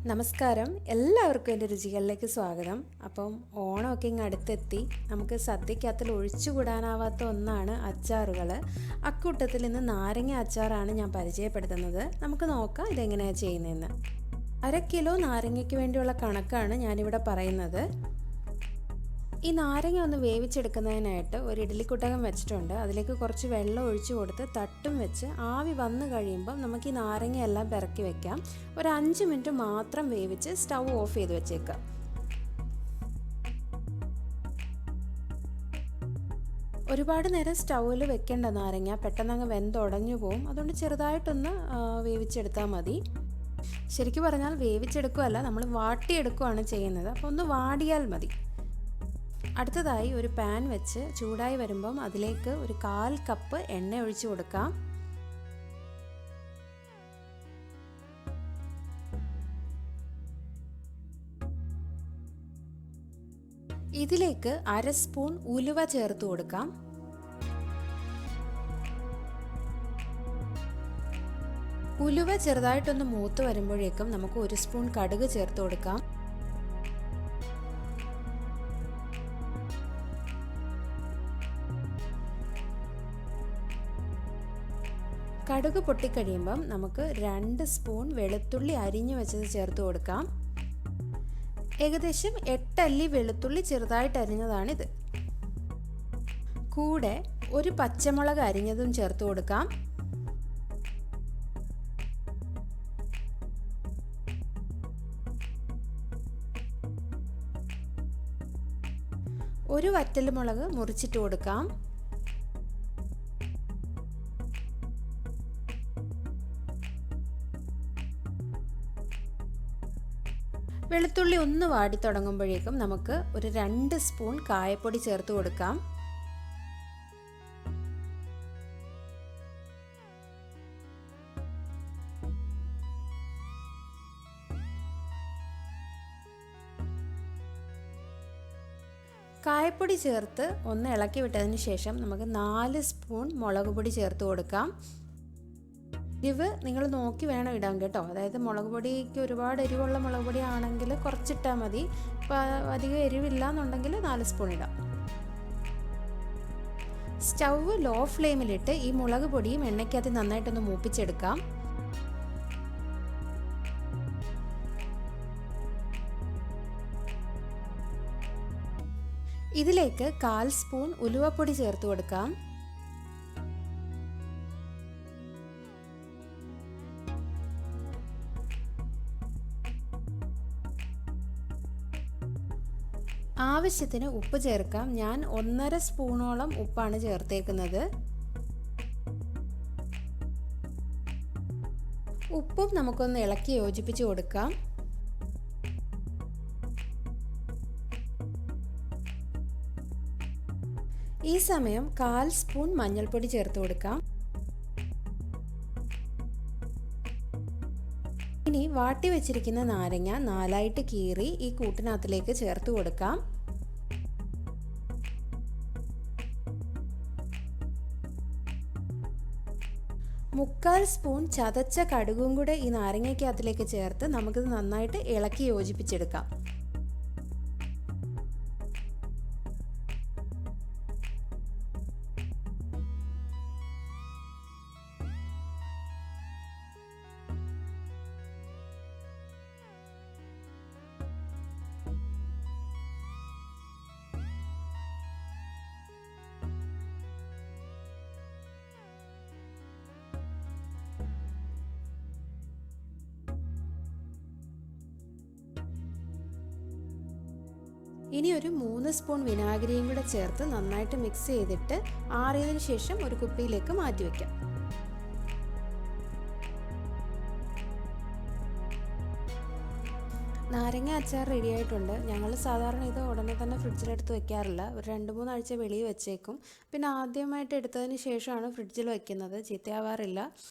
നമസ്കാരം, എല്ലാവർക്കും എൻ്റെ രുചികളിലേക്ക് സ്വാഗതം. അപ്പം ഓണമൊക്കെ ഇങ്ങ് അടുത്തെത്തി. നമുക്ക് സദ്യക്കകത്തിൽ ഒഴിച്ചുകൂടാനാവാത്ത ഒന്നാണ് അച്ചാറുകൾ. അക്കൂട്ടത്തിൽ ഇന്ന് നാരങ്ങ അച്ചാറാണ് ഞാൻ പരിചയപ്പെടുത്തുന്നത്. നമുക്ക് നോക്കാം ഇതെങ്ങനെയാണ് ചെയ്യുന്നതെന്ന്. 1/2 കിലോ നാരങ്ങയ്ക്ക് വേണ്ടിയുള്ള കണക്കാണ് ഞാനിവിടെ പറയുന്നത്. ഈ നാരങ്ങ ഒന്ന് വേവിച്ചെടുക്കുന്നതിനായിട്ട് ഒരു ഇഡ്ഡലിക്കുട്ടകം വെച്ചിട്ടുണ്ട്. അതിലേക്ക് കുറച്ച് വെള്ളം ഒഴിച്ചു കൊടുത്ത് തട്ടും വെച്ച് ആവി വന്നു കഴിയുമ്പം നമുക്ക് ഈ നാരങ്ങയെല്ലാം പിറക്കി വെക്കാം. ഒരു 5 മിനിറ്റ് മാത്രം വേവിച്ച് സ്റ്റൗ ഓഫ് ചെയ്ത് വെച്ചേക്കാം. ഒരുപാട് നേരം സ്റ്റൗവിൽ വെക്കേണ്ട നാരങ്ങ, പെട്ടെന്ന് വെന്തുടഞ്ഞു പോവും. അതുകൊണ്ട് ചെറുതായിട്ടൊന്ന് വേവിച്ചെടുത്താൽ മതി. ശരിക്കും പറഞ്ഞാൽ വേവിച്ചെടുക്കുകയല്ല, നമ്മൾ വാട്ടിയെടുക്കുകയാണ് ചെയ്യുന്നത്. അപ്പോൾ ഒന്ന് വാടിയാൽ മതി. അടുത്തതായി ഒരു പാൻ വെച്ച് ചൂടായി വരുമ്പം അതിലേക്ക് ഒരു 1/4 കപ്പ് എണ്ണ ഒഴിച്ചു കൊടുക്കാം. ഇതിലേക്ക് 1/2 സ്പൂൺ ഉലുവ ചേർത്ത് കൊടുക്കാം. ഉലുവ ചെറുതായിട്ടൊന്ന് മൂത്ത് വരുമ്പോഴേക്കും നമുക്ക് 1 സ്പൂൺ കടുക് ചേർത്ത് കൊടുക്കാം. കടുക് പൊട്ടിക്കഴിയുമ്പം നമുക്ക് 2 സ്പൂൺ വെളുത്തുള്ളി അരിഞ്ഞു വെച്ചത് ചേർത്ത് കൊടുക്കാം. ഏകദേശം 8 അല്ലി വെളുത്തുള്ളി ചെറുതായിട്ട് അരിഞ്ഞതാണിത്. കൂടെ ഒരു പച്ചമുളക് അരിഞ്ഞതും ചേർത്ത് കൊടുക്കാം. ഒരു വറ്റൽമുളക് മുറിച്ചിട്ട് കൊടുക്കാം. വെളുത്തുള്ളി ഒന്ന് വാടി തുടങ്ങുമ്പോഴേക്കും നമുക്ക് ഒരു 2 സ്പൂൺ കായപ്പൊടി ചേർത്ത് കൊടുക്കാം. കായപ്പൊടി ചേർത്ത് ഒന്ന് ഇളക്കി വിട്ടതിന് ശേഷം നമുക്ക് 4 സ്പൂൺ മുളക് പൊടി ചേർത്ത് കൊടുക്കാം. എരിവ് നിങ്ങൾ നോക്കി വേണം ഇടാൻ കേട്ടോ. അതായത് മുളക് പൊടിക്ക് ഒരുപാട് എരിവുള്ള മുളക് പൊടി ആണെങ്കിൽ കുറച്ചിട്ടാൽ മതി. ഇപ്പോൾ അധികം എരിവില്ല എന്നുണ്ടെങ്കിൽ 4 സ്പൂൺ ഇടാം. സ്റ്റൗവ് ലോ ഫ്ലെയിമിലിട്ട് ഈ മുളക് പൊടിയും എണ്ണയ്ക്കകത്ത് നന്നായിട്ടൊന്ന് മൂപ്പിച്ചെടുക്കാം. ഇതിലേക്ക് 1/4 സ്പൂൺ ഉലുവപ്പൊടി ചേർത്ത് കൊടുക്കാം. ആവശ്യത്തിന് ഉപ്പ് ചേർക്കാം. ഞാൻ 1.5 സ്പൂണോളം ഉപ്പാണ് ചേർത്തേക്കുന്നത്. ഉപ്പും നമുക്കൊന്ന് ഇളക്കി യോജിപ്പിച്ച് കൊടുക്കാം. ഈ സമയം 1/4 സ്പൂൺ മഞ്ഞൾപ്പൊടി ചേർത്ത് കൊടുക്കാം. ഇനി വാട്ടി വെച്ചിരിക്കുന്ന നാരങ്ങ 4ആയിട്ട് കീറി ഈ കൂട്ടിനകത്തിലേക്ക് ചേർത്ത് കൊടുക്കാം. മുക്കാൽ സ്പൂൺ ചതച്ച കടുകും കൂടെ ഈ നാരങ്ങയ്ക്കകത്തിലേക്ക് ചേർത്ത് നമുക്കിത് നന്നായിട്ട് ഇളക്കി യോജിപ്പിച്ചെടുക്കാം. ഇനി ഒരു 3 സ്പൂൺ വിനാഗിരിയും കൂടെ ചേർത്ത് നന്നായിട്ട് മിക്സ് ചെയ്തിട്ട് ആറിയതിനു ശേഷം ഒരു കുപ്പിയിലേക്ക് മാറ്റി വയ്ക്കാം. നാരങ്ങ അച്ചാർ റെഡി ആയിട്ടുണ്ട്. ഞങ്ങൾ സാധാരണ ഇത് ഉടനെ തന്നെ ഫ്രിഡ്ജിലെടുത്ത് വെക്കാറില്ല. ഒരു 2-3 ആഴ്ച വെളിയിൽ വെച്ചേക്കും. പിന്നെ ആദ്യമായിട്ട് എടുത്തതിന് ശേഷമാണ് ഫ്രിഡ്ജിൽ വയ്ക്കുന്നത്. ചീത്തയാവാറില്ല.